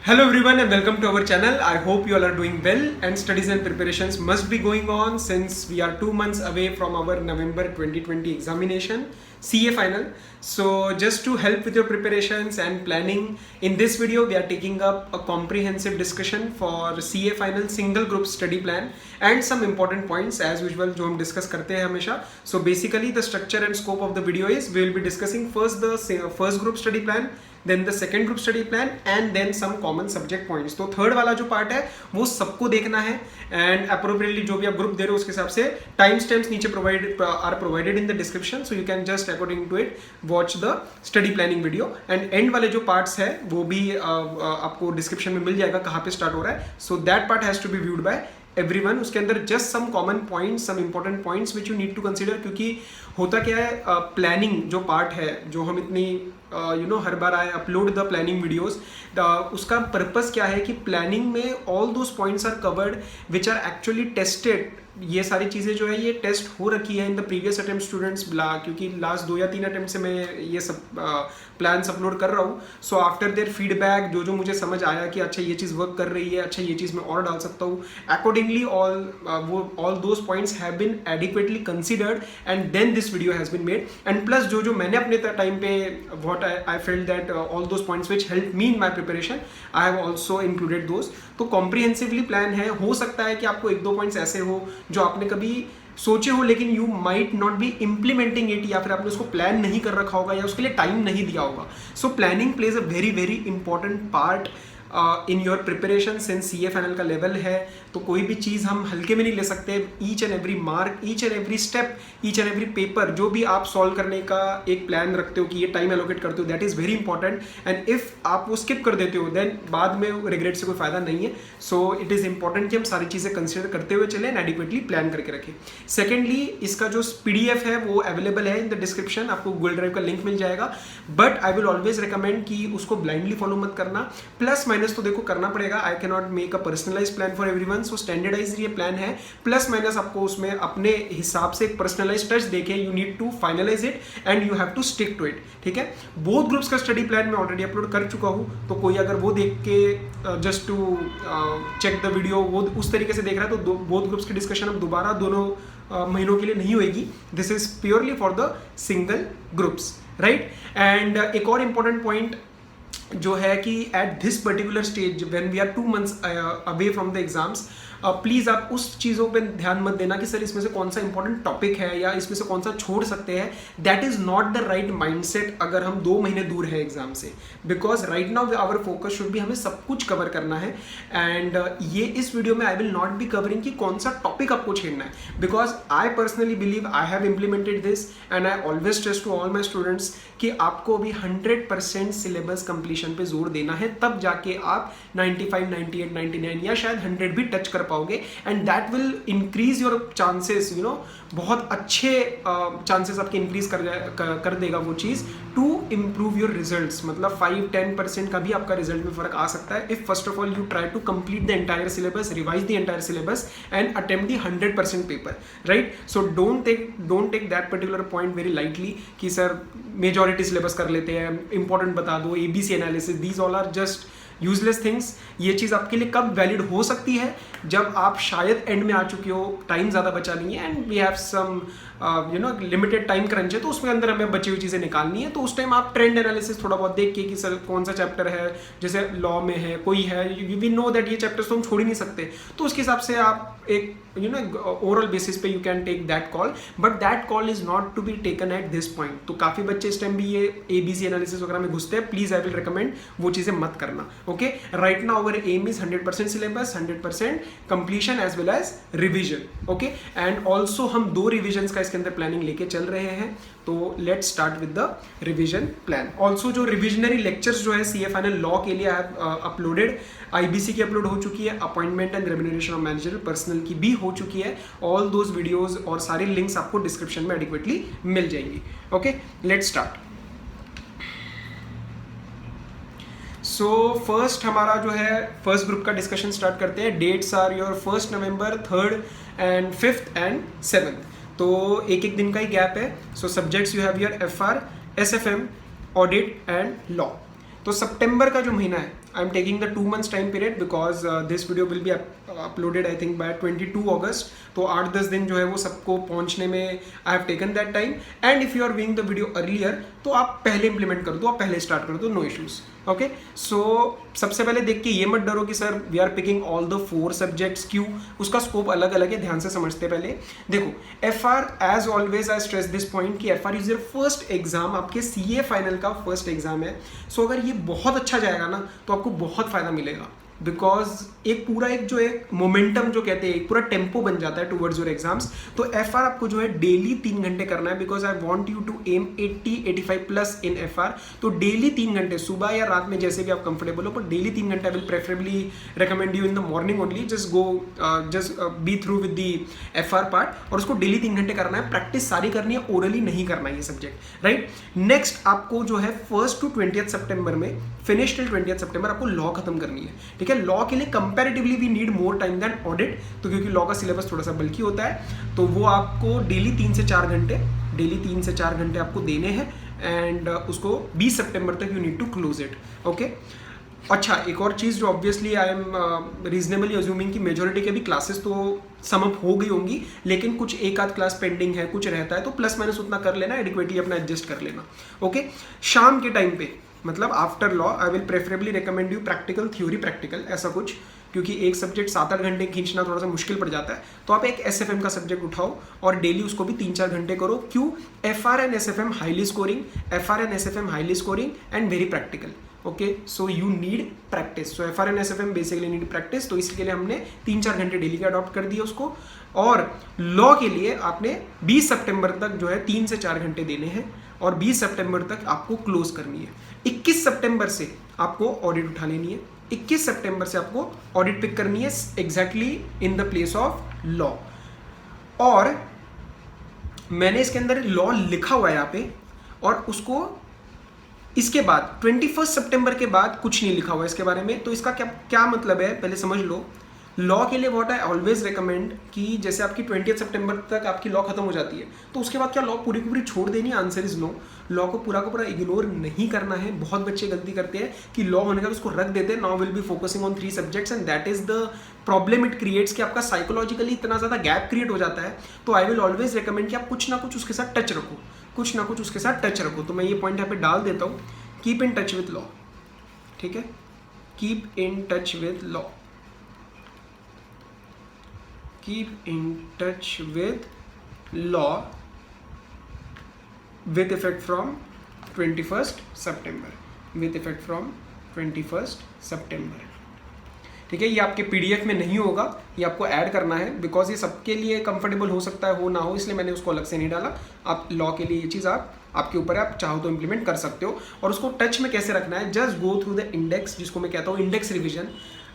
Hello everyone and welcome to our channel. I hope you all are doing well and studies and preparations must be going on since we are 2 months away from our November 2020 examination, CA final. So just to help with your preparations and planning, in this video we are taking up a comprehensive discussion for CA final single group study plan and some important points as usual जो हम discuss करते हैं हमेशा. So basically the structure and scope of the video is we will be discussing first the first group study plan, then the second group study plan and then some common subject points. तो third वाला जो part है वो सबको देखना है and appropriately जो भी आप ग्रुप दे रहे हो उसके हिसाब से टाइम स्टैम्प्स नीचे provided in the description, so you can just according to it watch the study planning video and and वाले जो पार्ट्स है वो भी आपको डिस्क्रिप्शन में मिल जाएगा कहाँ पे स्टार्ट हो रहा है. So that part has to be viewed by everyone. उसके अंदर just some common points, some important points which you need to consider, क्योंकि होता क्या है प्लानिंग जो पार्ट है जो हम इतनी हर बार I upload the planning videos, उसका पर्पस क्या है कि प्लानिंग में all those points are covered which are actually tested. ये सारी चीज़ें जो है ये टेस्ट हो रखी है in the previous attempt students, क्योंकि लास्ट 2 या 3 अटेम्प्ट से मैं ये सब प्लान्स अपलोड कर रहा हूँ. सो आफ्टर देयर फीडबैक जो मुझे समझ आया कि अच्छा ये चीज़ वर्क कर रही है, अच्छा ये चीज़ मैं और डाल सकता हूँ, accordingly all those points have been adequately considered and then this video has been made. And plus जो मैंने अपने टाइम पे what I felt that all those points which help me in my preparation I have also included those. तो comprehensively plan है. हो सकता है कि आपको 1-2 पॉइंट्स ऐसे हो जो आपने कभी सोचे हो लेकिन you might not be implementing it, या फिर आपने उसको प्लान नहीं कर रखा होगा या उसके लिए टाइम नहीं दिया होगा. So planning plays a very very important part in your preparation. Since CA final का लेवल है तो कोई भी चीज़ हम हल्के में नहीं ले सकते. Each and every mark, each and every step, each and every paper जो भी आप सॉल्व करने का एक प्लान रखते हो कि ये टाइम एलोकेट करते हो, that is very important. And if आप वो स्किप कर देते हो देन बाद में रिग्रेट से कोई फायदा नहीं है. सो इट इज़ इंपॉर्टेंट कि हम सारी चीज़ें कंसिडर करते हुए चलें एंड एडिक्वेटली प्लान करके रखें. सेकेंडली इसका जो PDF है वो अवेलेबल है इन द डिस्क्रिप्शन, आपको गूगल ड्राइव का लिंक मिल जाएगा. But I will always recommend कि उसको ब्लाइंडली फॉलो मत करना. प्लस माइनस तो देखो करना पड़ेगा. I can not make a personalise plan for everyone. So standardise ये प्लान है, प्लस माइनस आपको उसमें अपने हिसाब से एक पर्सनलाइज टच देके you need to finalise it and you have to stick to it. ठीक है. बोथ ग्रुप्स का स्टडी प्लान मैं ऑलरेडी अपलोड कर चुका हूँ, तो कोई अगर वो देख के just to check the video वो उस तरीके से देख रहा है तो बोथ ग्रुप्स की डिस्कशन अब दोबारा दोनों महीनों के लिए नहीं होगी. This is purely for the single groups, right. And एक और इम्पॉर्टेंट पॉइंट जो है कि at this particular stage when we are 2 months away from the exams, please आप उस चीज़ों पे ध्यान मत देना कि सर इसमें से कौन सा इंपॉर्टेंट टॉपिक है या इसमें से कौन सा छोड़ सकते हैं. That is not the right mindset अगर हम 2 महीने दूर है एग्जाम से, because right now our focus should भी हमें सब कुछ कवर करना है. एंड ये इस वीडियो में I will not be covering कि कौन सा टॉपिक आपको छेड़ना है, because I personally believe I have implemented this and I always stress to all my students कि आपको भी 100% सिलेबस कंप्लीशन पे जोर देना है, तब जाके आप 95, 98, 99 या शायद 100 भी टच कर पाओगे. And that will increase your chances, बहुत अच्छे चांसेस आपके इंक्रीज कर देगा वो चीज़ टू इम्प्रूव योर रिजल्ट्स. मतलब 5-10% का भी आपका रिजल्ट में फर्क आ सकता है if first of all you try to complete the entire syllabus, revise the entire syllabus and attempt the 100% paper, right. So don't take that particular point very lightly कि सर मेजॉरिटी सिलेबस कर लेते हैं, important बता दो, ABC analysis, these all are just useless things. ये चीज़ आपके लिए कब वैलिड हो सकती है जब आप शायद एंड में आ चुके हो, टाइम ज़्यादा बचा नहीं है and we have some limited time crunch है, तो उसमें अंदर हमें बची हुई चीज़ें निकालनी है. तो उस टाइम आप ट्रेंड एनालिसिस थोड़ा बहुत देख के कि सर कौन सा चैप्टर है, जैसे लॉ में है कोई है, वी नो दैट ये चैप्टर्स तो हम छोड़ ही नहीं सकते, तो उसके हिसाब से आप एक ओवरऑल बेसिस पे you can take that call, but that call is not to be taken at this point. तो काफ़ी बच्चे इस टाइम भी ये ABC एनालिसिस वगैरह में घुसते हैं. प्लीज़ आई विल रिकमेंड वो चीज़ें मत करना. Okay. Right now our aim is 100% syllabus, 100% completion as well as revision. Okay. And also हम 2 रिविजन्स का इसके अंदर प्लानिंग लेके चल रहे हैं. तो let's start with the revision plan. Also जो रिविजनरी लेक्चर्स जो है CA फाइनल लॉ के लिए अपलोडेड, IBC की अपलोड हो चुकी है, appointment and remuneration of manager personnel की भी हो चुकी है. ऑल दोज वीडियोज और सारी लिंक्स आपको डिस्क्रिप्शन में एडिक्वेटली मिल जाएंगी. Okay. Let's start. So first हमारा जो है फर्स्ट ग्रुप का डिस्कशन स्टार्ट करते हैं. Dates are your 1 November, 3rd and 5th and 7th. तो एक दिन का ही गैप है. So subjects you have your FR, SFM, audit and law. तो सितंबर का जो महीना है I am taking the 2 months time period because this video will be uploaded I think by 22 August, तो 8-10 दिन जो है वो सबको पहुंचने में I have taken that time. And if you are viewing the video earlier तो आप पहले इंप्लीमेंट कर दो, आप पहले स्टार्ट कर दो, नो इश्यूज। ओके, सो सबसे पहले देख के ये मत डरो कि sir we are picking all the 4 subjects, क्यों? उसका स्कोप अलग अलग है, ध्यान से समझते पहले। देखो FR as always I stress this point कि FR is your first exam, आपके CA फाइनल का फर्स्ट एग्जाम है। सो अगर ये बहुत अच्छा जाएगा ना तो आपको बहुत फायदा मिलेगा, बिकॉज एक पूरा एक जो एक मोमेंटम जो कहते हैं, एक पूरा टेम्पो बन जाता है टुवर्ड्स योर एग्जाम्स। तो FR आपको जो है डेली 3 घंटे करना है, because I want you to aim 80-85 plus in FR। तो डेली 3 घंटे, सुबह या रात में जैसे भी आप कंफर्टेबल हो, पर डेली 3 घंटे आई will preferably recommend you in the morning only. Just be through with the FR part, और उसको डेली 3 घंटे करना है। प्रैक्टिस सारी करनी है, ओरली नहीं करना है ये सब्जेक्ट, राइट। नेक्स्ट आपको जो है 1st to 20th सितंबर में, फिनिश टिल 20th सितंबर आपको लॉ खत्म करनी है, ठीक है। लॉ के लिए comparatively we need more time than audit, तो क्योंकि लॉ का सिलेबस थोड़ा सा बल्कि होता है, तो वो आपको डेली 3 से 4 घंटे आपको देने हैं। एंड उसको 20 सितंबर तक you need to close it, okay. अच्छा, एक और चीज़ जो obviously I am reasonably assuming कि मेजोरिटी के भी क्लासेस तो समअप हो गई होंगी, लेकिन कुछ एक आध क्लास पेंडिंग है, कुछ रहता है, तो प्लस माइनस उतना कर लेना, एडिक्वेटली अपना एडजस्ट कर लेना, ओके। शाम के टाइम पे, मतलब after law, I will preferably recommend you practical, theory practical, ऐसा कुछ, क्योंकि एक सब्जेक्ट 7-8 घंटे खींचना थोड़ा सा मुश्किल पड़ जाता है। तो आप एक SFM का सब्जेक्ट उठाओ और डेली उसको भी 3-4 घंटे करो। क्यों? FR and SFM highly scoring and very practical, okay. So you need practice, so FR and SFM basically need practice. तो इसके लिए हमने 3-4 घंटे डेली का अडॉप्ट कर दिया उसको। और लॉ के लिए आपने 20 सितंबर तक जो है 3 से 4 घंटे देने हैं, और 20 सितंबर तक आपको क्लोज करनी है। 21 सितंबर से आपको ऑडिट उठा लेनी है, 21 सितंबर से आपको ऑडिट पिक करनी है exactly in the place of law. और मैंने इसके अंदर लॉ लिखा हुआ है यहाँ पे, और उसको इसके बाद 21 सितंबर के बाद कुछ नहीं लिखा हुआ इसके बारे में। तो इसका क्या मतलब है, पहले समझ लो। लॉ के लिए व्हाट आई ऑलवेज रिकमेंड कि जैसे आपकी 20 सितंबर तक आपकी लॉ खत्म हो जाती है, तो उसके बाद क्या लॉ पूरी की पूरी छोड़ देनी है? Answer is no. लॉ को पूरा का पूरा इग्नोर नहीं करना है। बहुत बच्चे गलती करते हैं कि लॉ होने का उसको रख देते हैं, now will be focusing on 3 subjects, and that is the problem it creates, कि आपका साइकोलॉजिकली इतना ज़्यादा गैप क्रिएट हो जाता है। तो आई विल ऑलवेज रिकमेंड कि आप कुछ ना कुछ उसके साथ टच रखो, तो मैं ये पॉइंट यहाँ पे डाल देता हूँ। Keep in touch with law, ठीक है, keep in touch with law, keep in touch with law with effect from 21st September, with effect from 21st September, ठीक है। ये आपके PDF में नहीं होगा, ये आपको ऐड करना है, बिकॉज ये सबके लिए कंफर्टेबल हो सकता है, हो ना हो, इसलिए मैंने उसको अलग से नहीं डाला। आप लॉ के लिए ये चीज़ आपके ऊपर है, आप चाहो तो इंप्लीमेंट कर सकते हो। और उसको टच में कैसे रखना है, just go through the index, जिसको मैं कहता हूँ इंडेक्स रिविजन।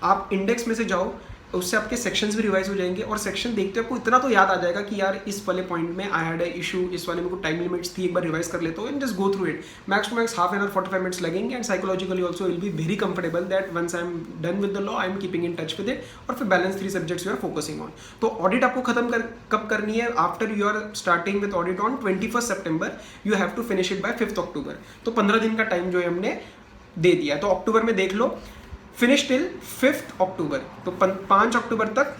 आप इंडेक्स में से जाओ, उससे आपके सेक्शंस भी रिवाइज हो जाएंगे, और सेक्शन देखते आपको इतना तो याद आ जाएगा कि यार इस वाले पॉइंट में आई हैड अ इशू, इस वाले में कोई टाइम लिमिट्स थी, एक बार रिवाइज कर लेते हो and just go through it. Max to max half an hour 45 minutes लगेंगे, and psychologically also will be very comfortable that once I am done with the law I am keeping in touch with it, और फिर balance 3 subjects you are focusing on. तो audit आपको खत्म कब करनी है? After you are starting with audit on 21 September, you have to finish it by 5th अक्टूबर। तो 15 दिन का टाइम जो है हमने दे दिया है। तो अक्टूबर में देख लो, फिनिश टिल 5th अक्टूबर, तो 5 अक्टूबर तक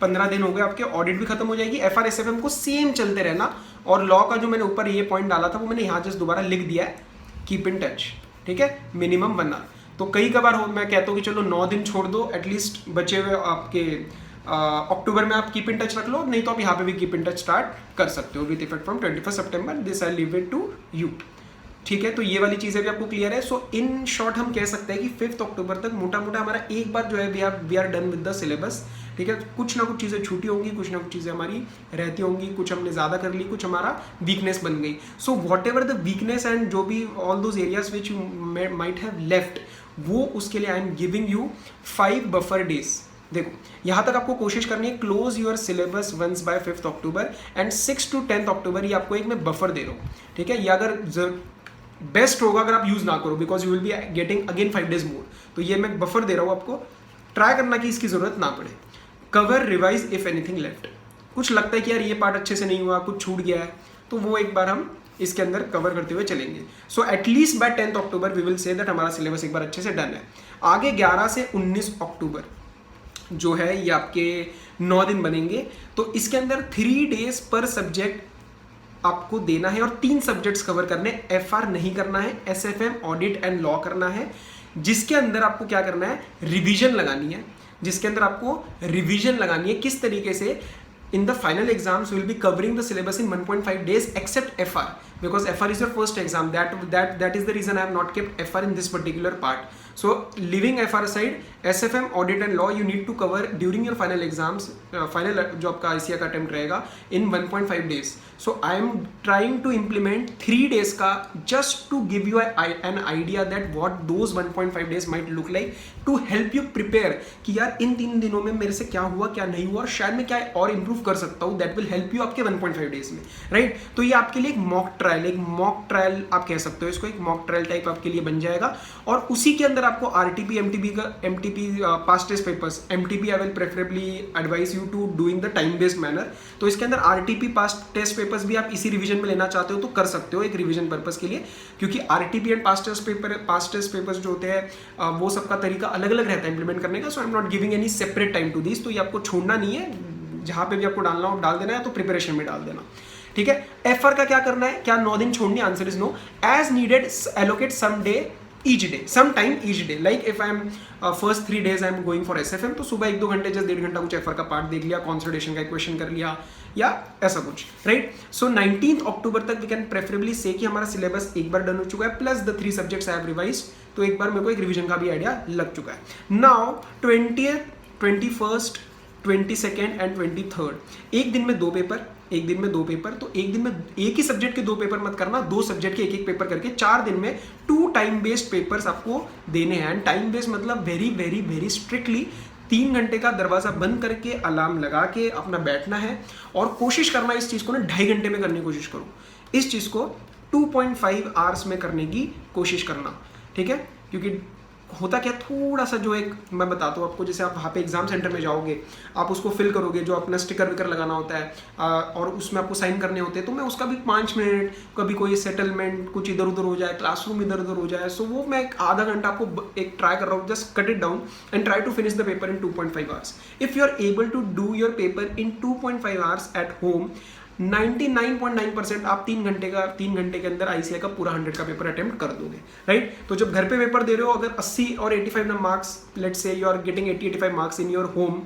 15 दिन हो गए आपके, ऑडिट भी खत्म हो जाएगी। FR SFM को सेम चलते रहना, और लॉ का जो मैंने ऊपर ये पॉइंट डाला था वो मैंने यहाँ जस्ट दोबारा लिख दिया है, कीप इन टच, ठीक है, मिनिमम 1 आवर। तो कई कबार मैं कहता हूँ कि चलो 9 दिन छोड़ दो, एटलीस्ट बचे हुए आपके अक्टूबर में आप कीप इन टच रख लो, नहीं तो आप यहाँ पे भी कीप इन टच स्टार्ट कर सकते हो विद इफेक्ट फ्रॉम 21 सितंबर। This I leave it to you, ठीक है। तो ये वाली चीज़ें भी आपको क्लियर है। सो इन शॉर्ट हम कह सकते हैं कि 5th अक्टूबर तक मोटा मोटा हमारा एक बार जो है we are done with the syllabus, ठीक है। कुछ ना कुछ चीज़ें छूटी होंगी, कुछ ना कुछ चीज़ें हमारी रहती होंगी, कुछ हमने ज़्यादा कर ली, कुछ हमारा वीकनेस बन गई। So whatever the weakness and जो भी all those areas which you might have left, वो उसके लिए I am giving you 5 buffer days. देखो यहाँ तक आपको कोशिश करनी है, close your syllabus once by 5th October, and 6 to 10th October ये आपको एक मैं बफर दे रहा हूँ, ठीक है। ये अगर बेस्ट होगा अगर आप यूज ना करो, because you will be getting again 5 days मोर। तो ये मैं बफर दे रहा हूँ आपको, ट्राई करना कि इसकी जरूरत ना पड़े। Cover revise if anything left, कुछ लगता है कि यार ये पार्ट अच्छे से नहीं हुआ, कुछ छूट गया है, तो वो एक बार हम इसके अंदर कवर करते हुए चलेंगे। So at least by 10th October we will say that हमारा सिलेबस एक बार अच्छे से डन है। आगे 11 से 19 अक्टूबर जो है ये आपके 9 दिन बनेंगे। तो इसके अंदर 3 days पर सब्जेक्ट आपको देना है और 3 सब्जेक्ट्स कवर करने। FR नहीं करना है, SFM ऑडिट एंड लॉ करना है, जिसके अंदर आपको क्या करना है, रिवीजन लगानी है। जिसके अंदर आपको रिवीजन लगानी है किस तरीके से, in the final exams we will be covering the syllabus in 1.5 days except FR, because FR is your first exam. That is the reason I have not kept FR in this particular part. So leaving FR aside, SFM audit and law you need to cover during your final exams, final जो आपका ICA का attempt रहेगा in 1.5 days. So I am trying to implement 3 days का just to give you an idea that what those 1.5 days might look like to help you prepare कि यार इन 3 दिनों में मेरे से क्या हुआ क्या नहीं हुआ और शायद मैं क्या और improve कर सकता हूँ। That will help you आपके 1.5 days में, right? तो ये आपके लिए एक मॉक ट्रायल आप कह सकते हो इसको, एक मॉक ट्रायल टाइप आपके लिए बन जाएगा। और उसी के अंदर आपको RTP MTP past test papers, MTP I will preferably advice you to doing the time based manner. तो इसके अंदर RTP पास्ट टेस्ट पेपर्स भी आप इसी रिवीजन में लेना चाहते हो तो कर सकते हो एक रिवीजन पर्पस के लिए, क्योंकि RTP and past test papers जो होते हैं वो सबका तरीका अलग अलग रहता है इंप्लीमेंट करने का। So I am not giving any separate time to this. तो ये आपको छोड़ना नहीं है, जहाँ पे भी आपको डालना हो डाल देना है, तो प्रिपरेशन में डाल देना, ठीक है। FR का क्या करना है, क्या 9 दिन छोड़नी, answer is no. As needed allocate some day each day, some time each day, like if I am first 3 days I am going for SFM, तो सुबह 1-2 घंटे जस्ट 1.5 घंटा कुछ FR का पार्ट देख लिया, कंसोलिडेशन का इक्वेशन कर लिया या ऐसा कुछ, राइट। सो 19th अक्टूबर तक वी कैन प्रेफरेबली से कि हमारा सिलेबस एक बार डन हो चुका है, plus the 3 subjects I have revised, तो एक बार मेरे को एक रिवीजन का भी आइडिया लग चुका है। Now 20th, 21st, 22nd and 23rd, एक दिन में 2 पेपर, एक दिन में 2 पेपर। तो एक दिन में एक ही सब्जेक्ट के 2 पेपर मत करना, 2 सब्जेक्ट के एक पेपर करके 4 दिन में 2 टाइम बेस्ड पेपर्स आपको देने हैं। एंड टाइम बेस्ड मतलब वेरी वेरी वेरी स्ट्रिक्टली 3 घंटे का दरवाजा बंद करके अलार्म लगा के अपना बैठना है और कोशिश करना इस चीज़ को ना 2.5 घंटे में करने की कोशिश करो, इस चीज़ को 2.5 आवर्स में करने की कोशिश करना, ठीक है। क्योंकि होता क्या, थोड़ा सा जो एक मैं बताता हूँ आपको, जैसे आप वहाँ पे एग्जाम सेंटर में जाओगे, आप उसको फिल करोगे, जो अपना स्टिकर विकर लगाना होता है और उसमें आपको साइन करने होते हैं, तो मैं उसका भी 5 मिनट, कभी कोई सेटलमेंट कुछ इधर उधर हो जाए, क्लासरूम इधर उधर हो जाए, सो वो मैं एक आधा घंटा आपको एक ट्राई कर रहा हूँ, just cut it down and try to finish the paper in 2.5 hours. If you are able to do your paper in 2.5 hours at home, 99.9% आप 3 घंटे के अंदर ICA का पूरा 100 का पेपर अटेम्प्ट कर दोगे, राइट। तो जब घर पे पेपर दे रहे हो, अगर 80 और 85 marks, let's say you are getting 80-85 marks in your home,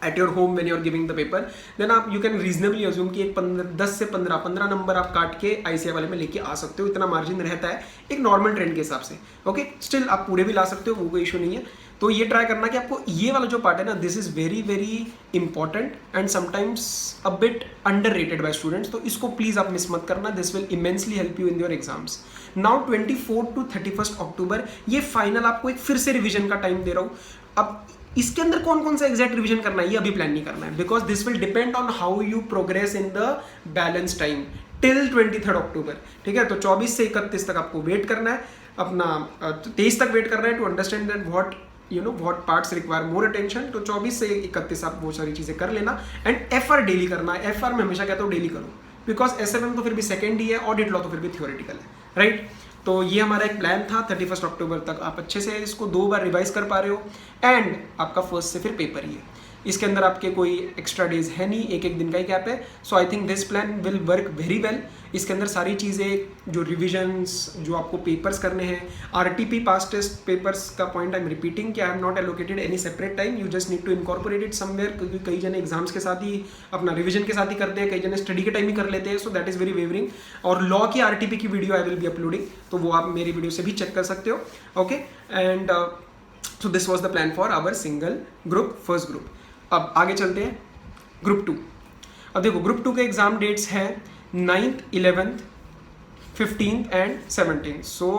at your home when you are giving the paper, then आप यू कैन रीजनेबली अज्यूम कि एक 10 से 15 नंबर आप काट के ICA वाले में लेके आ सकते हो, इतना मार्जिन रहता है एक नॉर्मल ट्रेंड के हिसाब से, ओके। स्टिल आप पूरे भी ला सकते हो, वो कोई इशू नहीं है। तो ये ट्राई करना कि आपको ये वाला जो पार्ट है ना, this is very very important and sometimes a bit underrated by students, तो इसको प्लीज आप मिस मत करना, this will immensely help you in your exams. Now 24 to 31 October, ये फाइनल आपको एक फिर से रिविजन का टाइम दे रहा हूँ। अब इसके अंदर कौन कौन सा एग्जैक्ट रिवीजन करना है ये अभी प्लान नहीं करना है, because this will depend on how you progress in the balance time till 23 अक्टूबर, ठीक है। तो 24 से 31 तक आपको वेट करना है, अपना 23 तक वेट करना है to understand that what parts require more attention. तो 24 से 31 आप वो सारी चीज़ें कर लेना। एंड FR डेली करना है, FR मैं हमेशा कहता हूँ डेली करो, बिकॉज SFM तो फिर भी सेकेंड ही है, ऑडिट लॉ तो फिर भी थियोरेटिकल है, राइट। तो ये हमारा एक प्लान था, 31 अक्टूबर तक आप अच्छे से इसको 2 बार रिवाइज कर पा रहे हो एंड आपका फर्स्ट से फिर पेपर ही है। इसके अंदर आपके कोई एक्स्ट्रा डेज है नहीं, एक दिन का ही गैप है। So I think this plan will work very well. इसके अंदर सारी चीज़ें जो रिविजन्स, जो आपको पेपर्स करने हैं, RTP पास्ट टेस्ट पेपर्स का पॉइंट आई एम रिपीटिंग कि I have not allocated any separate time, you just need to incorporate it somewhere, क्योंकि कई जने एग्जाम्स के साथ ही अपना रिविजन के साथ ही करते हैं, कई जने स्टडी के टाइम ही कर लेते हैं, so that is very wavering. और लॉ की RTP की video I will be uploading, तो वो आप मेरी वीडियो से भी चेक कर सकते हो, okay. And so this was the plan for our single group, first group. अब आगे चलते हैं ग्रुप 2। अब देखो ग्रुप 2 के एग्जाम डेट्स हैं 9th, 11th, 15th and 17th। सो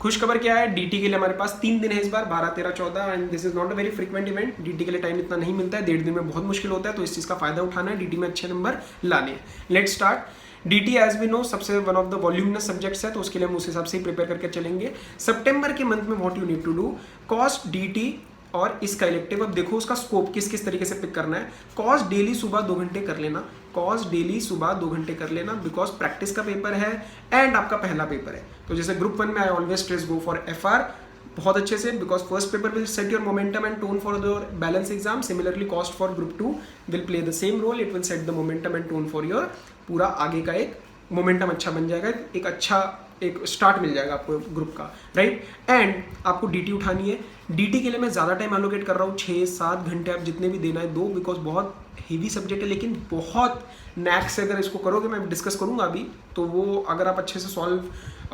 खुशखबर क्या है, DT के लिए हमारे पास 3 दिन है इस बार, 12, 13, 14, and this is not a very frequent event. DT के लिए टाइम इतना नहीं मिलता है, 1.5 दिन में बहुत मुश्किल होता है, तो इस चीज़ का फायदा उठाना है, DT में अच्छे नंबर लाने हैं। Let's start. DT as we know सबसे one of the voluminous subjects है, तो उसके लिए हम उस हिसाब से ही प्रिपेयर करके चलेंगे। सितंबर के मंथ में what you need to do, cost DT और इसका इलेक्टिव। अब देखो उसका स्कोप किस किस तरीके से पिक करना है। कॉस डेली सुबह 2 घंटे कर लेना, कॉस डेली सुबह 2 घंटे कर लेना, बिकॉज प्रैक्टिस का पेपर है एंड आपका पहला पेपर है। तो जैसे ग्रुप 1 में I always stress go for FR बहुत अच्छे से, because first paper will set your momentum and tone for your balance exam. Similarly cost for group 2 will play the same role, it will set the momentum and tone for your पूरा आगे का एक momentum अच्छा बन जाएगा, एक अच्छा एक स्टार्ट मिल जाएगा आपको ग्रुप का, राइट। एंड आपको DT उठानी है। DT के लिए मैं ज़्यादा टाइम एलोकेट कर रहा हूँ, 6-7 घंटे आप जितने भी देना है दो, बिकॉज बहुत हेवी सब्जेक्ट है, लेकिन बहुत नैक से अगर इसको करोगे, मैं डिस्कस करूँगा अभी, तो वो अगर आप अच्छे से सॉल्व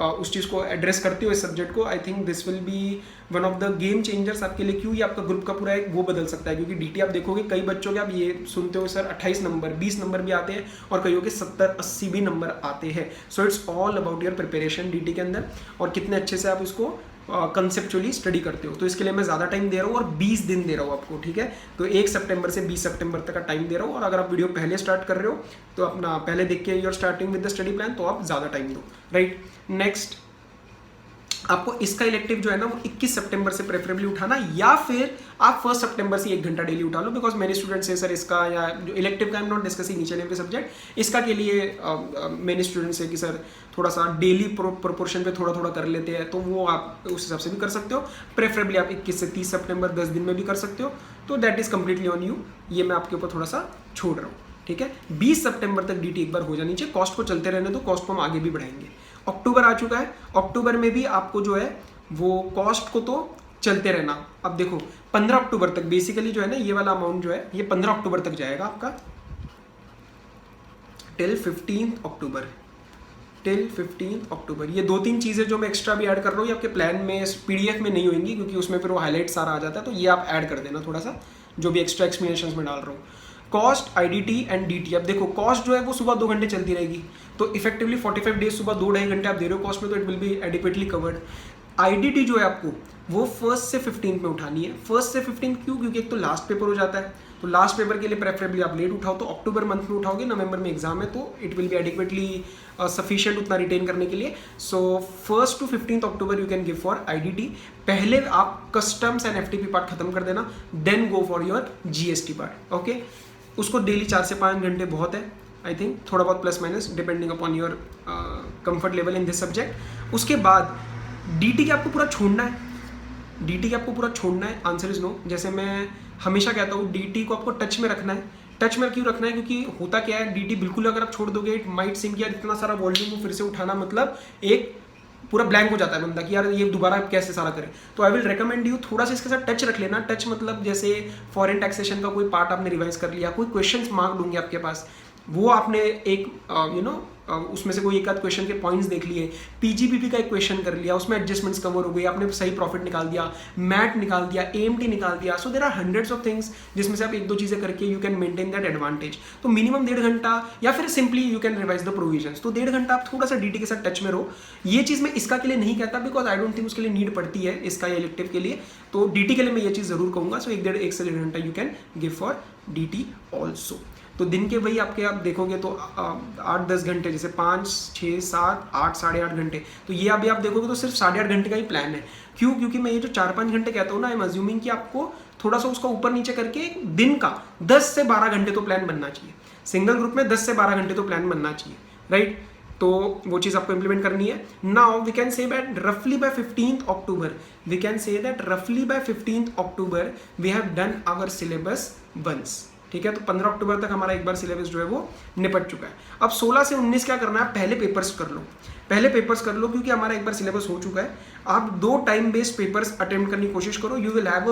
उस चीज़ को एड्रेस करते हो इस सब्जेक्ट को, आई think this will be one of the game changers आपके लिए। क्यों? ये आपका ग्रुप का पूरा एक वो बदल सकता है, क्योंकि DT आप देखोगे कई बच्चों के आप ये सुनते हो सर 28 नंबर 20 नंबर भी आते हैं और कईयों के 70-80 भी नंबर आते हैं। So it's all about your preparation DT के अंदर और कितने अच्छे से आप इसको कंसेप्चुअली स्टडी करते हो। तो इसके लिए मैं ज़्यादा टाइम दे रहा हूँ और 20 दिन दे रहा हूँ आपको, ठीक है। तो 1 सितंबर से 20 सितंबर तक का टाइम दे रहा हूँ, और अगर आप वीडियो पहले स्टार्ट कर रहे हो तो अपना पहले देख के you're starting with the study plan, तो आप ज़्यादा टाइम दो, राइट। नेक्स्ट आपको इसका इलेक्टिव जो है ना वो 21 सितंबर से प्रेफरेबली उठाना, या फिर आप 1 सितंबर से 1 घंटा डेली उठा लो, बिकॉज मेरे स्टूडेंट्स से सर इसका या जो इलेक्टिव का आई एम नॉट डिस्कसिंग नीचे लेवल के सब्जेक्ट, इसका के लिए मेरे स्टूडेंट्स है कि सर थोड़ा सा डेली प्रोपोर्शन पे थोड़ा थोड़ा कर लेते हैं, तो वो आप उस हिसाब से भी कर सकते हो। प्रेफरेबली आप 21 से 30 सितंबर 10 दिन में भी कर सकते हो, तो that is completely on you. ये मैं आपके ऊपर थोड़ा सा छोड़ रहा हूँ, ठीक है। 20 सितंबर तक DT एक बार हो जानी चाहिए। कॉस्ट को चलते रहने दो, कॉस्ट को हम आगे भी बढ़ाएंगे। अक्टूबर आ चुका है, अक्टूबर में भी आपको जो है वो कॉस्ट को तो चलते रहना। अब देखो 15 अक्टूबर तक बेसिकली जो है ना ये वाला अमाउंट जो है ये 15 अक्टूबर तक जाएगा आपका, टिल 15 अक्टूबर, टिल 15 अक्टूबर। ये 2-3 चीज़ें जो मैं एक्स्ट्रा भी ऐड कर रहा हूँ, ये आपके प्लान में PDF में नहीं होंगी, क्योंकि उसमें फिर वो हाईलाइट सारा आ जाता है, तो ये आप ऐड कर देना थोड़ा सा, जो भी एक्स्ट्रा एक्सप्लेनेशन में डाल रहा हूँ। Cost, IDT and DT। अब देखो कॉस्ट जो है वो सुबह 2 घंटे चलती रहेगी, तो इफेक्टिवली 45 डेज सुबह 2-2.5 घंटे आप दे रहे हो कॉस्ट में, तो it will B adequately covered. IDT जो है आपको वो 1 से 15 में उठानी है। 1 से 15 क्यों? क्योंकि एक तो लास्ट पेपर हो जाता है, तो लास्ट पेपर के लिए प्रेफरेबली आप लेट उठाओ, तो अक्टूबर मंथ में उठाओगे, नवंबर में एग्जाम है, तो it will B adequately sufficient उतना रिटेन करने के लिए। सो 1 to 15 October you can give for IDT। पहले आप कस्टम्स एंड FTP पार्ट खत्म कर देना, then go for your GST part, okay. उसको डेली 4 से 5 घंटे बहुत है, आई थिंक, थोड़ा बहुत plus minus depending upon your comfort level in this subject. उसके बाद DT के आपको पूरा छोड़ना है, DT के आपको पूरा छोड़ना है, आंसर इज नो। जैसे मैं हमेशा कहता हूँ DT को आपको टच में रखना है। टच में क्यों रखना है? क्योंकि होता क्या है, DT बिल्कुल अगर आप छोड़ दोगे, इट माइट सिंक, यार इतना सारा वॉल्यूम को फिर से उठाना मतलब एक पूरा ब्लैंक हो जाता है बंदा कि यार ये दोबारा कैसे सारा करें। तो आई विल रिकमेंड यू थोड़ा सा इसके साथ टच रख लेना। टच मतलब जैसे फॉरेन टैक्सेशन का कोई पार्ट आपने रिवाइज कर लिया, कोई क्वेश्चंस मार्क दूंगे आपके पास, वो आपने एक उसमें से कोई एक आध क्वेश्चन के पॉइंट्स देख लिए, PGBP का एक क्वेश्चन कर लिया, उसमें एडजस्टमेंट्स कवर हो गई, आपने सही प्रॉफिट निकाल दिया, मैट निकाल दिया, AMT निकाल दिया। So there are hundreds of things जिसमें से आप 1-2 चीज़ें करके you can maintain that advantage. तो मिनिमम 1.5 घंटा, या फिर simply you can revise the provisions. तो 1.5 घंटा आप थोड़ा सा DT के साथ टच में रहो। ये चीज़ मैं इसका के लिए नहीं कहता, बिकॉज आई डोंट थिंक उसके लिए नीड पड़ती है इसका इलेक्टिव के लिए, तो DT के लिए मैं ये चीज़ जरूर कहूँगा। सो 1 से 1.5 घंटा you can give for DT also. तो दिन के वही आपके आप देखोगे तो 8-10 घंटे, जैसे 5, 6, 7, 8, 8.5 घंटे, तो ये अभी आप देखोगे तो सिर्फ 8.5 घंटे का ही प्लान है। क्यों? क्योंकि मैं ये जो 4-5 घंटे कहता हूँ ना, आई एम अज्यूमिंग कि आपको थोड़ा सा उसका ऊपर नीचे करके दिन का 10 से 12 घंटे तो प्लान बनना चाहिए। सिंगल ग्रुप में 10 से 12 घंटे तो प्लान बनना चाहिए, राइट। तो वो चीज़ आपको इंप्लीमेंट करनी है। Now we can say that रफली by 15 October, we can say that रफली by 15 October we have done our syllabus once, ठीक है। तो 15 अक्टूबर तक हमारा एक बार सिलेबस जो है वो निपट चुका है। अब 16 से 19 क्या करना है? पहले पेपर्स कर लो, पहले पेपर्स कर लो, क्योंकि हमारा एक बार सिलेबस हो चुका है। आप 2 टाइम बेस्ड पेपर्स अटेम्प्ट करने की कोशिश करो, यू विल हैव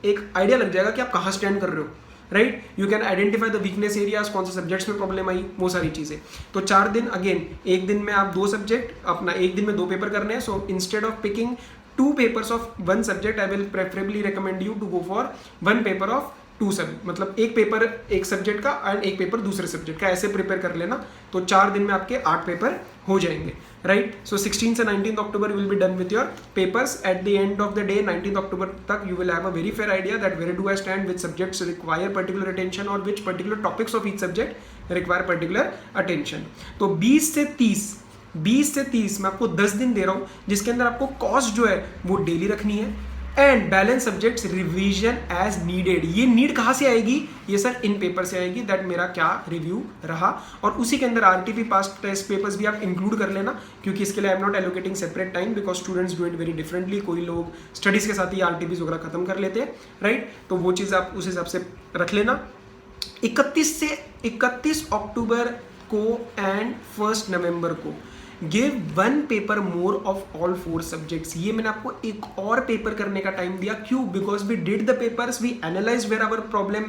एक आइडिया लग जाएगा कि आप कहाँ स्टैंड कर रहे हो, right. You can identify the weakness areas, कौन से सब्जेक्ट्स में प्रॉब्लम आई, वो सारी चीज़ें। तो 4 दिन, अगेन एक दिन में आप 2 सब्जेक्ट, अपना एक दिन में 2 पेपर करने हैं। So instead of picking 2 papers of 1 subject, I will preferably recommend you to go for 1 paper of 2 subject, मतलब एक पेपर एक सब्जेक्ट का एंड एक पेपर दूसरे सब्जेक्ट का, ऐसे प्रिपेयर कर लेना। तो 4 दिन में आपके 8 पेपर हो जाएंगे, राइट। सो 16 से 19 October will be done with your papers. At the end of the day 19 October तक you will have a very fair idea that where do I stand, which subjects require particular attention और which particular topics of each subject require particular attention. तो 20 से 30 मैं आपको 10 दिन दे रहा हूँ, जिसके अंदर आपको कॉस्ट जो है वो डेली रखनी है, and balance subjects revision as needed. ये नीड कहाँ से आएगी? ये सर इन पेपर से आएगी, दैट मेरा क्या रिव्यू रहा, और उसी के अंदर आरटीपी पास्ट टेस्ट पेपर्स भी आप इंक्लूड कर लेना, क्योंकि इसके लिए I am not allocating separate time because students do it very differently. कोई लोग स्टडीज़ के साथ ही आरटीपीज वगैरह खत्म कर लेते हैं, राइट? तो वो चीज़ आप उस हिसाब से रख लेना। 31 अक्टूबर को एंड 1 नवंबर को give 1 paper more of all 4 subjects. ये मैंने आपको एक और पेपर करने का टाइम दिया, क्यों? Because we did the papers, we analyse where our problem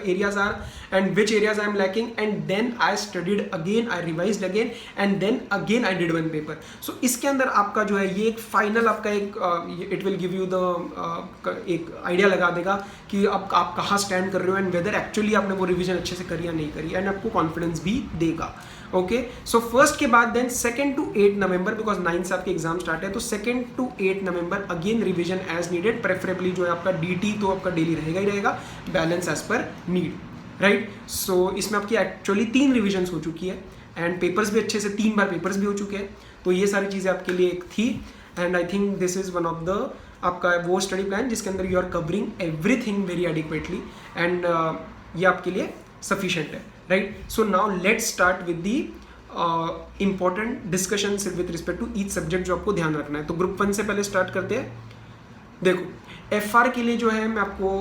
areas are and which areas I am lacking, and then I studied again, I revised again, and then again I did 1 paper. सो इसके अंदर आपका जो है ये एक final आपका एक it will give you the एक आइडिया लगा देगा कि अब आप कहाँ स्टैंड कर रहे हो एंड वेदर एक्चुअली आपने वो रिविजन अच्छे से करी या नहीं करी, एंड आपको कॉन्फिडेंस भी देगा। ओके, सो फर्स्ट के बाद देन 2 to 8 नवंबर, बिकॉज 9 से आपके एग्जाम स्टार्ट है, तो 2 to 8 नवंबर again revision as needed, preferably जो है आपका डीटी तो आपका डेली रहेगा ही रहेगा, balance as per need, right? So इसमें आपकी एक्चुअली 3 रिविजन हो चुकी है एंड पेपर्स भी अच्छे से 3 बार पेपर्स भी हो चुके हैं, तो ये सारी चीज़ें आपके लिए एक थी, and I think this is one of the आपका वो स्टडी प्लान जिसके अंदर you are covering everything very adequately, and ये आपके लिए सफिशिएंट है, right? So now let's start with the important discussion with respect to each subject जो आपको ध्यान रखना है। तो ग्रुप 1 से पहले स्टार्ट करते हैं। देखो, एफआर के लिए जो है मैं आपको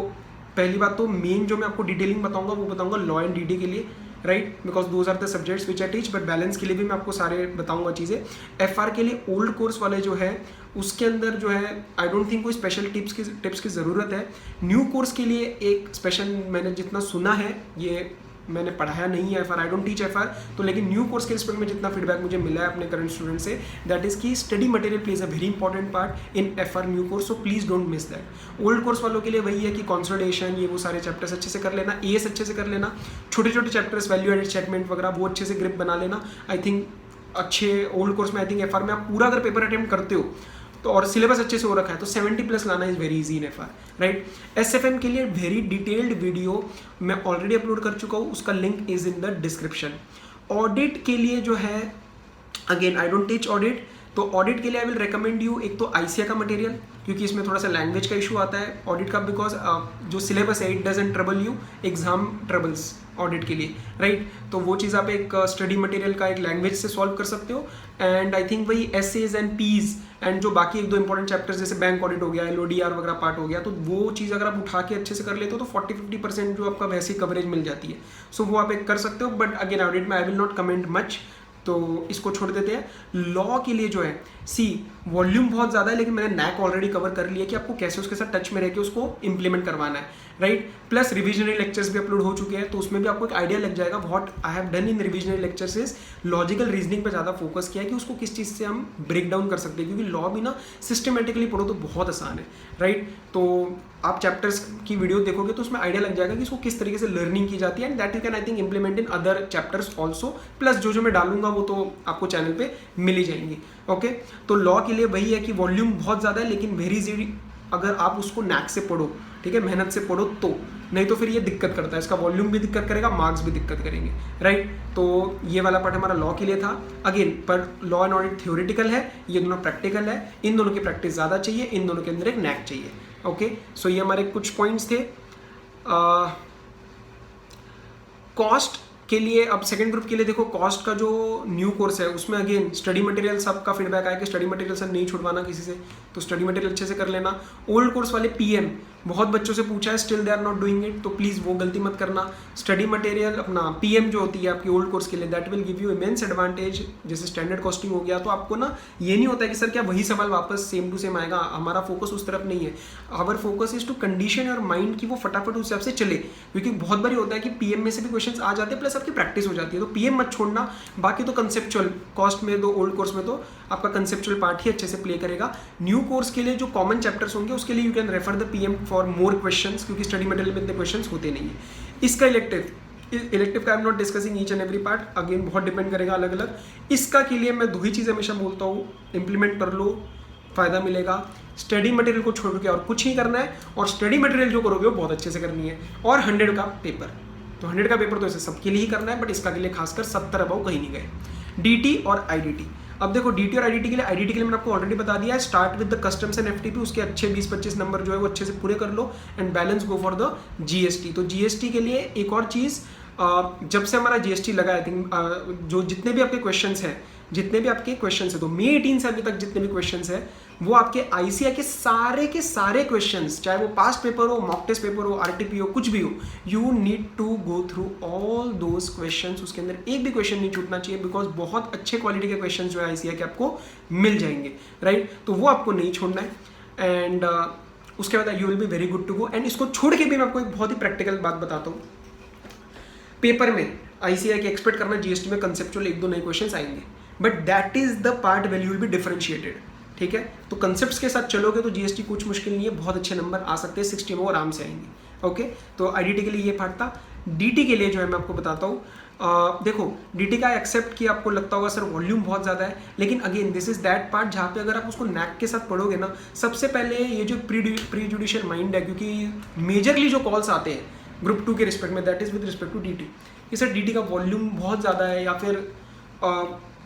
पहली बात तो मेन जो मैं आपको डिटेलिंग बताऊंगा वो बताऊंगा लॉ एंड डीडी के लिए, right? Because those are the subjects which I teach, but balance के लिए भी मैं आपको सारे बताऊंगा चीज़ें। एफआर के लिए ओल्ड कोर्स वाले जो है उसके अंदर जो है आई डोंट थिंक कोई स्पेशल टिप्स की ज़रूरत है। न्यू कोर्स के लिए एक स्पेशल मैंने जितना सुना है, ये मैंने पढ़ाया नहीं है FR, I don't teach FR, तो लेकिन न्यू कोर्स के रिस्पेक्ट में जितना फीडबैक मुझे मिला है अपने करंट स्टूडेंट से, दैट इज कि study material plays a very important part in FR new course, so please don't miss that. Old course वालों के लिए वही है कि कंसोलिडेशन ये वो सारे चैप्टर्स अच्छे से कर लेना, एएस अच्छे से कर लेना, छोटे छोटे चैप्टर्स वैल्यू एडेड स्टेटमेंट वगैरह वो अच्छे से ग्रिप बना लेना। आई थिंक अच्छे ओल्ड कोर्स में आई थिंक एफआर में आप पूरा अगर पेपर अटेम्प्ट करते हो तो और सिलेबस अच्छे से हो रखा है तो 70+ लाना is very easy in FR, right? SFM के लिए वेरी डिटेल्ड वीडियो मैं ऑलरेडी अपलोड कर चुका हूँ, उसका link is in the description. Audit के लिए जो है again I don't teach audit, तो ऑडिट के लिए आई विल रिकमेंड यू एक तो आईसीए का मटेरियल, क्योंकि इसमें थोड़ा सा लैंग्वेज का इशू आता है ऑडिट का, बिकॉज जो सिलेबस है it doesn't trouble you, exam troubles audit के लिए, राइट? तो वो चीज़ आप एक स्टडी मटेरियल का एक लैंग्वेज से सॉल्व कर सकते हो। एंड आई थिंक वही एसेज एंड पीज एंड जो बाकी 1-2 इंपॉर्टेंट चैप्टर्स जैसे बैंक ऑडिट हो गया, एलओडीआर वगैरह पार्ट हो गया, तो वो चीज़ अगर आप उठा के अच्छे से कर लेते हो तो 40-50% जो आपका वैसी कवरेज मिल जाती है। सो वो आप एक कर सकते हो, बट अगेन ऑडिट में I will not comment much, तो इसको छोड़ देते हैं। लॉ के लिए जो है वॉल्यूम बहुत ज़्यादा है, लेकिन मैंने नैक ऑलरेडी कवर कर लिया कि आपको कैसे उसके साथ टच में रह के उसको इंप्लीमेंट करवाना है, राइट? प्लस रिविजनरी लेक्चर्स भी अपलोड हो चुके हैं, तो उसमें भी आपको एक आइडिया लग जाएगा। What I have done in revisionary lectures is logical reasoning पे ज़्यादा फोकस किया है कि उसको किस चीज़ से हम ब्रेक डाउन कर सकते हैं, क्योंकि लॉ भी ना सिस्टमेटिकली पढ़ो तो बहुत आसान है, राइट? तो आप चैप्टर्स की वीडियो देखोगे तो उसमें आइडिया लग जाएगा कि इसको किस तरीके से लर्निंग की जाती है, and that you can I think implement in other chapters also. Plus जो मैं डालूंगा वो तो आपको चैनल पे मिल ही जाएंगी, ओके? तो लॉ के लिए वही है कि वॉल्यूम बहुत ज़्यादा है, लेकिन वेरी इजी अगर आप उसको नैक से पढ़ो, ठीक है, मेहनत से पढ़ो, तो नहीं तो फिर ये दिक्कत करता है, इसका वॉल्यूम भी दिक्कत करेगा, मार्क्स भी दिक्कत करेंगे, राइट? तो ये वाला पार्ट हमारा लॉ के लिए था। अगेन पर लॉ एंड ऑडिट थ्योरेटिकल है, ये दोनों प्रैक्टिकल है, इन दोनों की प्रैक्टिस ज़्यादा चाहिए, इन दोनों के अंदर एक नैक चाहिए, ओके? सो ये हमारे कुछ पॉइंट्स थे। कॉस्ट के लिए अब सेकंड ग्रुप के लिए देखो, कॉस्ट का जो न्यू कोर्स है उसमें अगेन स्टडी मटेरियल सबका फीडबैक आया कि स्टडी मटेरियल सर नहीं छुड़वाना किसी से, तो स्टडी मटेरियल अच्छे से कर लेना। ओल्ड कोर्स वाले पीएम बहुत बच्चों से पूछा है, still they are not doing it, तो प्लीज़ वो गलती मत करना। स्टडी मटेरियल अपना पीएम जो होती है आपकी ओल्ड कोर्स के लिए, that will give you immense advantage. जैसे स्टैंडर्ड कॉस्टिंग हो गया तो आपको ना ये नहीं होता है कि सर क्या वही सवाल वापस सेम टू सेम आएगा, हमारा फोकस उस तरफ नहीं है। Our focus is to condition your mind कि वो फटाफट उस हिसाब से चले, क्योंकि बहुत बारी होता है कि पीएम में से भी क्वेश्चन आ जाते हैं प्लस आपकी प्रैक्टिस हो जाती है, तो पीएम मत छोड़ना। बाकी तो कंसेप्चुअल कॉस्ट में तो ओल्ड कोर्स में तो आपका कंसेप्चुअल पार्ट ही अच्छे से प्ले करेगा। न्यू कोर्स के लिए जो कॉमन चैप्टर्स होंगे उसके लिए you can refer the PM for more questions, क्योंकि स्टडी मटेरियल में इतने क्वेश्चंस होते नहीं है। इसका इलेक्टिव का आई am not discussing each and every part, again बहुत डिपेंड करेगा अलग अलग। इसका के लिए मैं 2 ही चीज़ हमेशा बोलता हूँ, इंप्लीमेंट कर लो, फायदा मिलेगा। स्टडी मटेरियल को छोड़ के और कुछ नहीं करना है, और स्टडी मटेरियल जो करोगे वो बहुत अच्छे से करनी है। और 100 का पेपर, तो 100 का पेपर तो ऐसे सबके लिए ही करना है, बट इसका के लिए खासकर 70 अबाउ कहीं नहीं गए। डीटी और आईडीटी, अब देखो डीटी और आईडीटी के लिए मैंने आपको ऑलरेडी बता दिया है, start with the customs and FTP, उसके अच्छे 20-25 नंबर जो है वो अच्छे से पूरे कर लो and balance go for the GST. तो जीएसटी के लिए एक और चीज़, जब से हमारा जीएसटी लगा आई थिंक जो जितने भी आपके क्वेश्चंस हैं तो मई 18 से अभी तक जितने भी क्वेश्चंस हैं वो आपके आईसीआई के सारे क्वेश्चंस, चाहे वो पास्ट पेपर हो, मॉक टेस्ट पेपर हो, आरटीपी हो, कुछ भी हो, you need to go through all those questions. उसके अंदर एक भी क्वेश्चन नहीं छूटना चाहिए, बिकॉज बहुत अच्छे क्वालिटी के क्वेश्चन जो है आईसीआई के आपको मिल जाएंगे, राइट। तो वो आपको नहीं छोड़ना है एंड उसके बाद you will be very good to go. And इसको छोड़ के भी मैं आपको एक बहुत ही प्रैक्टिकल बात बताता हूँ, पेपर में आईसीआई के एक्सपेक्ट करना जीएसटी में कंसेप्चुअल 1-2 नए क्वेश्चंस आएंगे, but that is the part where you will be differentiated, ठीक है। तो कंसेप्ट्स के साथ चलोगे तो जीएसटी कुछ मुश्किल नहीं है, बहुत अच्छे नंबर आ सकते हैं, 60 में आराम से आएंगे, ओके। तो आईडीटी के लिए ये पार्ट था। डीटी के लिए जो है मैं आपको बताता हूँ, देखो डीटी का एक्सेप्ट कि आपको लगता होगा सर वॉल्यूम बहुत ज़्यादा है, लेकिन again this is that part जहाँ पे अगर आप उसको नैक के साथ पढ़ोगे ना, सबसे पहले ये जो प्री जुडिशियल माइंड है, क्योंकि मेजरली जो कॉल्स आते हैं ग्रुप 2 के रिस्पेक्ट में, that is with respect to DT, कि सर डीटी का वॉल्यूम बहुत ज़्यादा है या फिर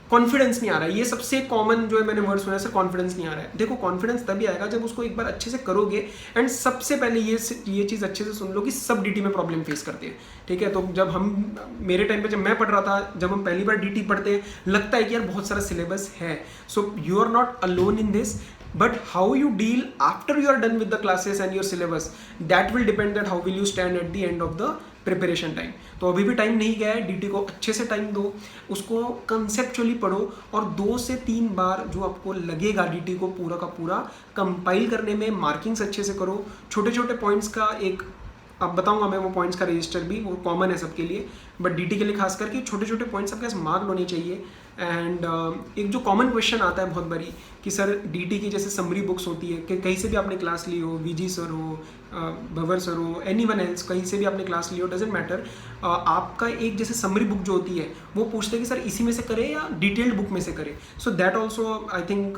कॉन्फिडेंस नहीं आ रहा है। ये सबसे कॉमन जो है मैंने वर्ड सुना है, सर कॉन्फिडेंस नहीं आ रहा है। देखो कॉन्फिडेंस तभी आएगा जब उसको एक बार अच्छे से करोगे, एंड सबसे पहले ये चीज़ अच्छे से सुन लो कि सब डीटी में प्रॉब्लम फेस करते हैं, ठीक है। तो जब हम मेरे टाइम पे जब मैं पढ़ रहा था, जब हम पहली बार डीटी पढ़ते हैं लगता है कि यार बहुत सारा सिलेबस है, so you are not alone in this, but how you deal after you are done with the classes and your syllabus, that will depend that how will you stand at the end of the preparation time. तो अभी भी time नहीं गया है, DT को अच्छे से time दो, उसको कंसेप्चुअली पढ़ो और 2 से 3 बार जो आपको लगेगा डीटी को पूरा का पूरा कंपाइल करने में, मार्किंग्स अच्छे से करो। छोटे छोटे पॉइंट्स का एक अब बताऊंगा मैं, वो पॉइंट्स का रजिस्टर भी वो कॉमन है सबके लिए, बट डीटी के लिए खास करके छोटे छोटे पॉइंट्स आपके पास मार्क होने चाहिए। एंड एक जो कॉमन क्वेश्चन आता है बहुत बारी कि सर डीटी की जैसे समरी बुक्स होती है कि कहीं से भी आपने क्लास ली हो, वीजी सर हो, भवर सर हो, एनीवन एल्स, कहीं से भी आपने क्लास ली हो, डजेंट मैटर, आपका एक जैसे समरी बुक जो होती है वो पूछते हैं कि सर इसी में से करें या डिटेल्ड बुक में से करें। So that also I think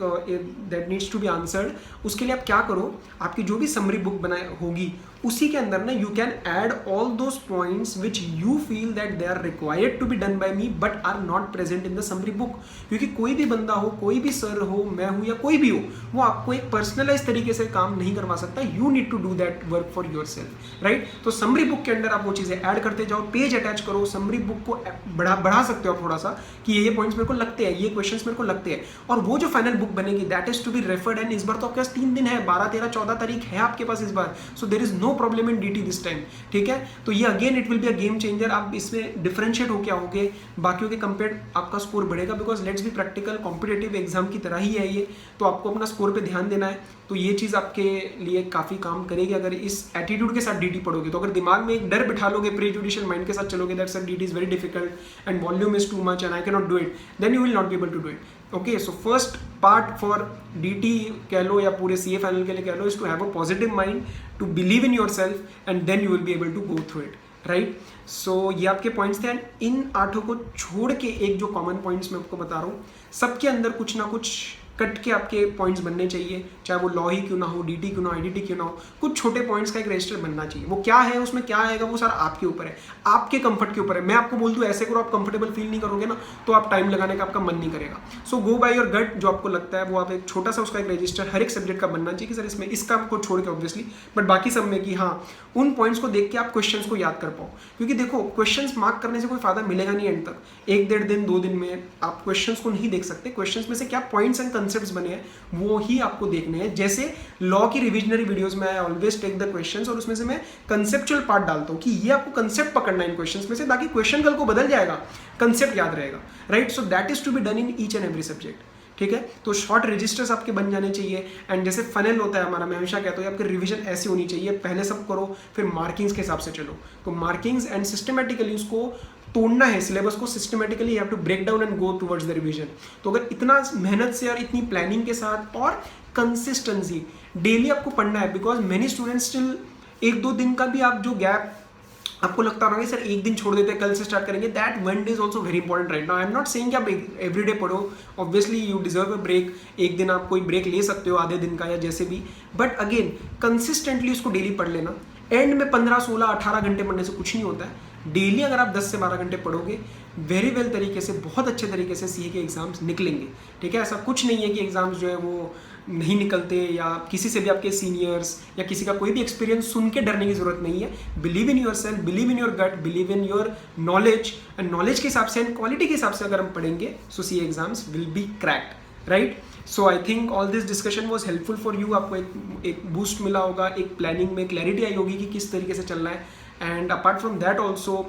that needs to be answered. उसके लिए आप क्या करो, आपकी जो भी समरी बुक बनाए होगी उसी के अंदर ना you can add all those points which you feel that they are required to be done by me but are not present in the summary book. क्योंकि कोई भी बंदा हो, कोई भी सर हो, मैं हूँ या कोई भी हो, वो आपको एक पर्सनलाइज तरीके से काम नहीं करवा सकता। You need to do that work for yourself, right. तो समरी बुक के अंदर आप वो चीज़ें ऐड करते जाओ, पेज अटैच करो, समरी बुक को बढ़ा सकते हो थोड़ा सा कि ये पॉइंट्स मेरे को लगते हैं, ये क्वेश्चंस मेरे को लगते हैं, और वो जो फाइनल बुक बनेगी that is to be referred. And इस बार तो आपके पास 3 दिन है, 12, 13, 14 तारीख है आपके पास इस बार, so there is no problem in DT this time, ठीक है। तो ये again it will be a game changer. आप इसमें डिफरेंशिएट हो क्या होगे बाकियों के कंपेयर, आपका स्कोर बढ़ेगा, because let's be practical, competitive exam की तरह ही है ये, तो आपको अपना स्कोर पे ध्यान देना है। तो ये चीज़ आपके लिए काफ़ी काम करेगी अगर इस एटीट्यूड के साथ डीटी पढ़ोगे। तो अगर दिमाग में एक डर बिठा लोगे, प्री जुडिशियल माइंड के साथ चलोगे that sir DT is very difficult and volume is too much and I can not do it, then you will not be able to do it. Okay, so first part for DT कह लो या पूरे CA final के लिए कह लो, is to have a positive mind, to believe in yourself and then you will be able to go through it, right. So ये आपके पॉइंट्स थे। एंड इन 8 को छोड़ के एक जो कॉमन पॉइंट्स मैं आपको बता रहा हूँ, सबके अंदर कुछ ना कुछ कट के आपके पॉइंट्स बनने चाहिए, चाहे वो लॉ ही क्यों ना हो, डीटी क्यों ना हो, आईडीटी क्यों ना हो, कुछ छोटे पॉइंट्स का एक रजिस्टर बनना चाहिए। वो क्या है, उसमें क्या आएगा, वो सारा आपके ऊपर है, आपके कंफर्ट के ऊपर है। मैं आपको बोल दूं ऐसे करो, आप कंफर्टेबल फील नहीं करोगे ना तो आप टाइम लगाने का आपका मन नहीं करेगा। सो गो बाय योर गट, जो आपको लगता है वो आप एक छोटा सा उसका एक रजिस्टर हर एक सब्जेक्ट का बनना चाहिए कि सर इसमें इसका आपको छोड़ के ऑब्वियसली, बट बाकी सब में कि हाँ उन पॉइंट्स को देख के आप क्वेश्चंस को याद कर पाओ। क्योंकि देखो क्वेश्चंस मार्क करने से कोई फायदा मिलेगा नहीं एंड तक, 1-1.5 दिन 2 दिन में आप क्वेश्चंस को नहीं देख सकते। क्वेश्चंस में से क्या पॉइंट्स एंड कंसेप्ट्स बने हैं वो ही आपको देखने हैं। जैसे लॉ की रिविजनरी वीडियोस में I always take the questions और उसमें से मैं कंसेप्चुअल पार्ट डालता हूं कि ये आपको कंसेप्ट पकड़ना है इन क्वेश्चंस में से, ताकि क्वेश्चन कल को बदल जाएगा, कंसेप्ट याद रहेगा, right. So that is to be done in each and every subject, ठीक है। तो शॉर्ट रजिस्टर्स आपके बन जाने चाहिए। एंड जैसे फनल होता है हमारा, मैं हमेशा कहता हूँ आपकी रिवीजन ऐसी होनी चाहिए, पहले सब करो फिर मार्किंग्स के हिसाब से चलो। तो मार्किंग्स एंड सिस्टमेटिकली उसको तोड़ना है, सिलेबस को systematically you have to break down and go towards the revision. तो अगर इतना मेहनत से और इतनी प्लानिंग के साथ और कंसिस्टेंसी डेली आपको पढ़ना है, बिकॉज मेनी स्टूडेंट्स स्टिल 1-2 दिन का भी आप जो गैप आपको लगता होगा सर एक दिन छोड़ देते हैं, कल से स्टार्ट करेंगे, that one day is also very important right now. I am not saying कि आप एवरी डे पढ़ो, obviously you deserve a break, एक दिन आप कोई ब्रेक ले सकते हो आधे दिन का या जैसे भी, बट अगेन कंसिस्टेंटली उसको डेली पढ़ लेना एंड में 15, 16, 18 घंटे पढ़ने से कुछ नहीं होता है। डेली अगर आप 10 से 12 घंटे पढ़ोगे वेरी वेल तरीके से, बहुत अच्छे तरीके से सीए के एग्जाम्स निकलेंगे। ठीक है, ऐसा कुछ नहीं है कि एग्जाम्स जो है वो नहीं निकलते, या किसी से भी आपके सीनियर्स या किसी का कोई भी एक्सपीरियंस सुन के डरने की जरूरत नहीं है। Believe in yourself, believe in your gut, believe in your knowledge, and knowledge के हिसाब से एंड क्वालिटी के हिसाब से अगर हम पढ़ेंगे so C exams will be cracked, right. So I think all this discussion was helpful for you. आपको एक बूस्ट मिला होगा, एक प्लानिंग में क्लैरिटी आई होगी कि किस तरीके से चलना है। And apart from that also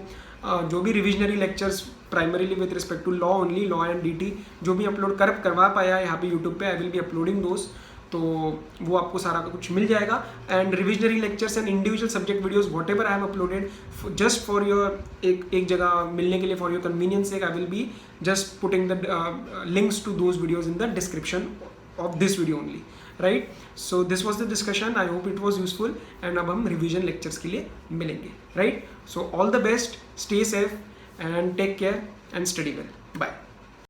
जो भी revisionary lectures primarily with respect to law only, law and DT जो भी अपलोड करवा पाया यहाँ पे यूट्यूब पे, I will be uploading those, तो वो आपको सारा कुछ मिल जाएगा। And revisionary lectures and individual subject videos whatever I have uploaded just for your एक जगह मिलने के लिए, for your convenience sake, I will be just putting the links to those videos in the description of this video only, right? So this was the discussion, I hope it was useful, and अब हम revision lectures के लिए मिलेंगे, right? So all the best, stay safe and take care and study well. Bye.